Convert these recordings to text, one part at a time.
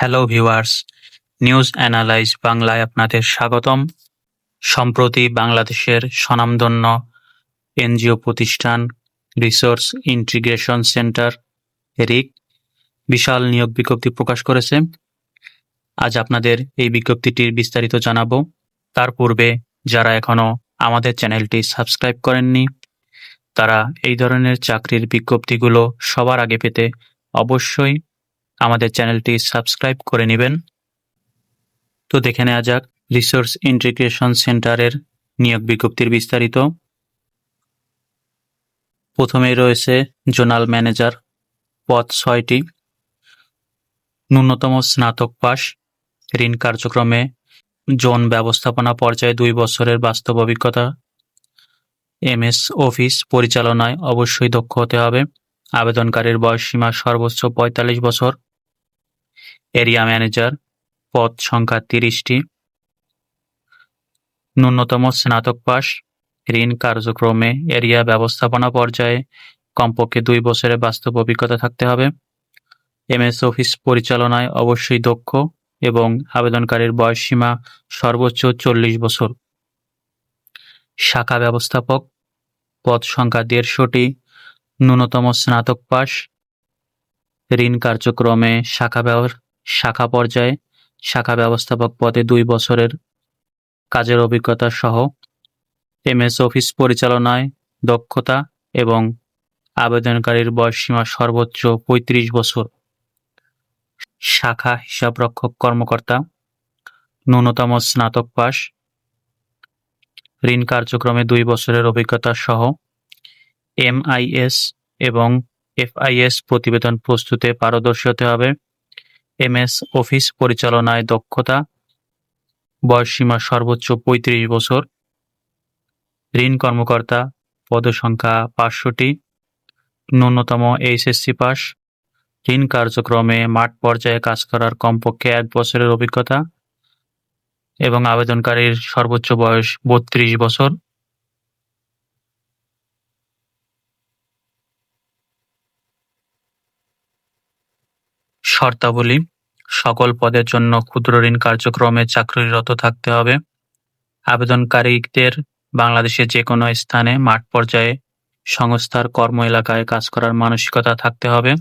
Hello viewers, news analyse বাংলায় আপনাদের স্বাগতম। সম্প্রতি বাংলাদেশের স্বনামধন্য এনজিও প্রতিষ্ঠান রিসোর্স ইন্টিগ্রেশন সেন্টার রিক বিশাল নিয়োগ বিজ্ঞপ্তি প্রকাশ করেছে। আজ আপনাদের এই বিজ্ঞপ্তিটির বিস্তারিত জানাবো। তার পূর্বে যারা এখনো আমাদের চ্যানেলটি সাবস্ক্রাইব করেননি, তারা এই ধরনের চাকরির বিজ্ঞপ্তিগুলো সবার আগে পেতে অবশ্যই আমাদের চ্যানেলটি সাবস্ক্রাইব করে নেবেন। তো দেখে নেওয়া যাক রিসোর্স ইন্টিগ্রেশন সেন্টারের নিয়োগ বিজ্ঞপ্তির বিস্তারিত। প্রথমেই রয়েছে জোনাল ম্যানেজার, পদ 6টি, ন্যূনতম স্নাতক পাস, ঋণ কার্যক্রমে জোন ব্যবস্থাপনা পর্যায়ে 2 বছরের বাস্তব অভিজ্ঞতা, এমএস অফিস পরিচালনায় অবশ্যই দক্ষ হতে হবে। আবেদনকারীর বয়সসীমা সর্বোচ্চ 45 বছর। এরিয়া ম্যানেজার, পদ সংখ্যা 30টি, ন্যূনতম স্নাতক পাস, ঋণ কার্যক্রমে এরিয়া ব্যবস্থাপনা পর্যায়ে কমপক্ষে 2 বছরের বাস্তব অভিজ্ঞতা থাকতে হবে। এমএস অফিস পরিচালনায় অবশ্যই দক্ষ এবং আবেদনকারীর বয়সসীমা সর্বোচ্চ 40 বছর। শাখা ব্যবস্থাপক, পদ সংখ্যা 150টি, ন্যূনতম স্নাতক পাস, ঋণ কার্যক্রমে শাখা পর্যায়ে শাখা ব্যবস্থাপক পদে 2 বছরের কাজের অভিজ্ঞতা সহ এমএস অফিস পরিচালনায় দক্ষতা এবং আবেদনকারীর বয়সসীমা সর্বোচ্চ 35 বছর। শাখা হিসাবরক্ষক কর্মকর্তা, ন্যূনতম স্নাতক পাস, ঋণ কার্যক্রমে 2 বছরের অভিজ্ঞতা সহ এমআইএস এবং এফআইএস প্রতিবেদন প্রস্তুতে পারদর্শী হতে হবে। এমএস অফিস পরিচালনায় দক্ষতা, বয়সসীমা সর্বোচ্চ 35 বছর। ঋণ কর্মকর্তা, পদসংখ্যা 500টি, ন্যূনতম এইচএসসি পাস, ঋণ কার্যক্রমে মাঠ পর্যায়ে কাজ করার কমপক্ষে 1 বছরের অভিজ্ঞতা এবং আবেদনকারীর সর্বোচ্চ বয়স 32 বছর। শর্তাবলী: সকল পদের জন্য ক্ষুদ্র ঋণ কার্যক্রমে চাকরিরত থাকতে হবে। আবেদনকারীদের বাংলাদেশের যে কোনো স্থানে মাঠ পর্যায়ে সংস্থার কর্ম এলাকায় কাজ করার মানসিকতা থাকতে হবে।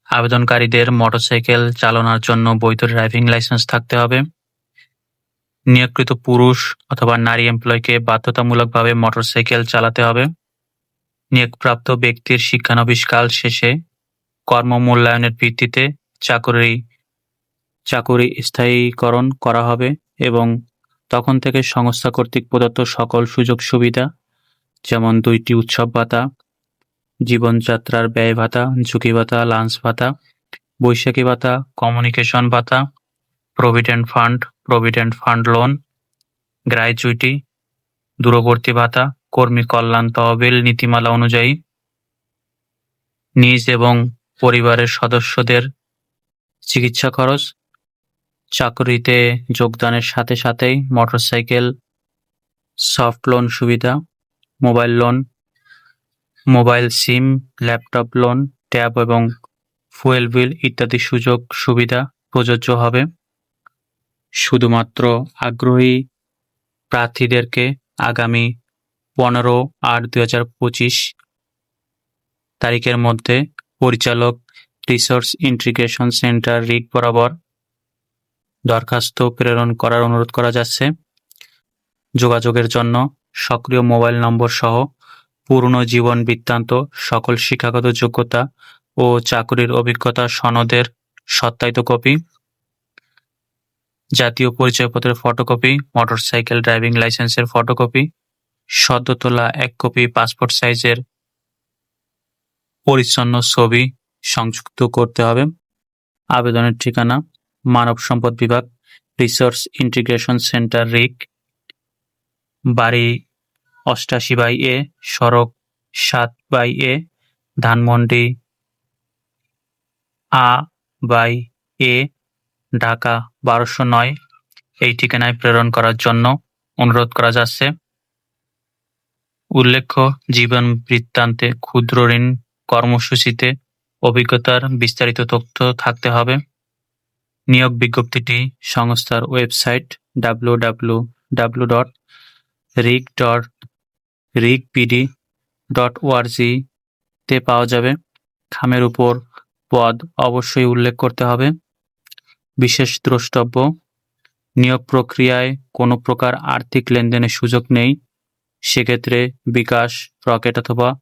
আবেদনকারীদের মোটরসাইকেল চালানোর জন্য বৈধ ড্রাইভিং লাইসেন্স থাকতে হবে। নিয়োগকৃত পুরুষ অথবা নারী এমপ্লয়কে বাধ্যতামূলকভাবে মোটরসাইকেল চালাতে হবে। নিয়োগপ্রাপ্ত ব্যক্তির শিক্ষানবিশকাল শেষে কর্ম মূল্যায়নের ভিত্তিতে চাকুরি স্থায়ীকরণ করা হবে এবং তখন থেকে সংস্থা কর্তৃক প্রদত্ত সকল সুযোগ সুবিধা, যেমন 2টি উৎসব ভাতা, জীবনযাত্রার ব্যয় ভাতা, ঝুঁকি ভাতা, লাঞ্চ ভাতা, বৈশাখী ভাতা, কমিউনিকেশন ভাতা, প্রভিডেন্ট ফান্ড লোন, গ্র্যাচুইটি, দূরবর্তী ভাতা, কর্মী কল্যাণ তহবিল নীতিমালা অনুযায়ী নিজ এবং পরিবারের সদস্যদের চিকিৎসা খরচ, চাকরিতে যোগদানের সাথে সাথেই মোটরসাইকেল, সফট লোন সুবিধা, মোবাইল লোন, মোবাইল সিম, ল্যাপটপ লোন, ট্যাব এবং ফুয়েল বিল ইত্যাদি সুযোগ সুবিধা প্রযোজ্য হবে। শুধুমাত্র আগ্রহী প্রার্থীদেরকে আগামী 15/8/2025 তারিখের মধ্যে পরিচালক রিসোর্স ইন্টিগ্রেশন সেন্টার রিক বরাবর দরখাস্ত প্রেরণ করার অনুরোধ করা যাচ্ছে। যোগাযোগের জন্য সক্রিয় মোবাইল নম্বর সহ পূর্ণ জীবন বৃত্তান্ত, সকল শিক্ষাগত যোগ্যতা ও চাকরির অভিজ্ঞতা সনদের সত্যায়িত কপি, জাতীয় পরিচয়পত্রের ফটোকপি, মোটরসাইকেল ড্রাইভিং লাইসেন্সের ফটোকপি, সদ্য তোলা 1 কপি পাসপোর্ট সাইজের পরিচ্ছন্ন ছবি সংযুক্ত করতে হবে। আবেদনের ঠিকানা: মানব সম্পদ বিভাগ, রিসোর্স ইন্টিগ্রেশন সেন্টার রিক, বাড়ি 88/A, সড়ক 7/A, ধানমন্ডি A/A, ঢাকা 1209 এই ঠিকানায় প্রেরণ করার জন্য অনুরোধ করা যাচ্ছে। উল্লেখ্য, জীবন বৃত্তান্তে ক্ষুদ্র ঋণ কর্মসূচিতে অভিজ্ঞতার বিস্তারিত তথ্য থাকতে হবে। নিয়োগ বিজ্ঞপ্তিটি সংস্থার ওয়েবসাইট www.rig.rigpd.org তে পাওয়া যাবে। খামের উপর পদ অবশ্যই উল্লেখ করতে হবে। বিশেষ দ্রষ্টব্য: নিয়োগ প্রক্রিয়ায় কোনো প্রকার আর্থিক লেনদেনের সুযোগ নেই। সেক্ষেত্রে বিকাশ, রকেট অথবা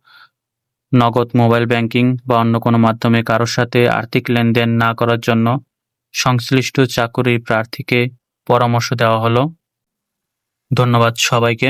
নগদ মোবাইল ব্যাংকিং বা অন্য কোনো মাধ্যমে কারোর সাথে আর্থিক লেনদেন না করার জন্য সংশ্লিষ্ট চাকুরির প্রার্থীকে পরামর্শ দেওয়া হলো। ধন্যবাদ সবাইকে।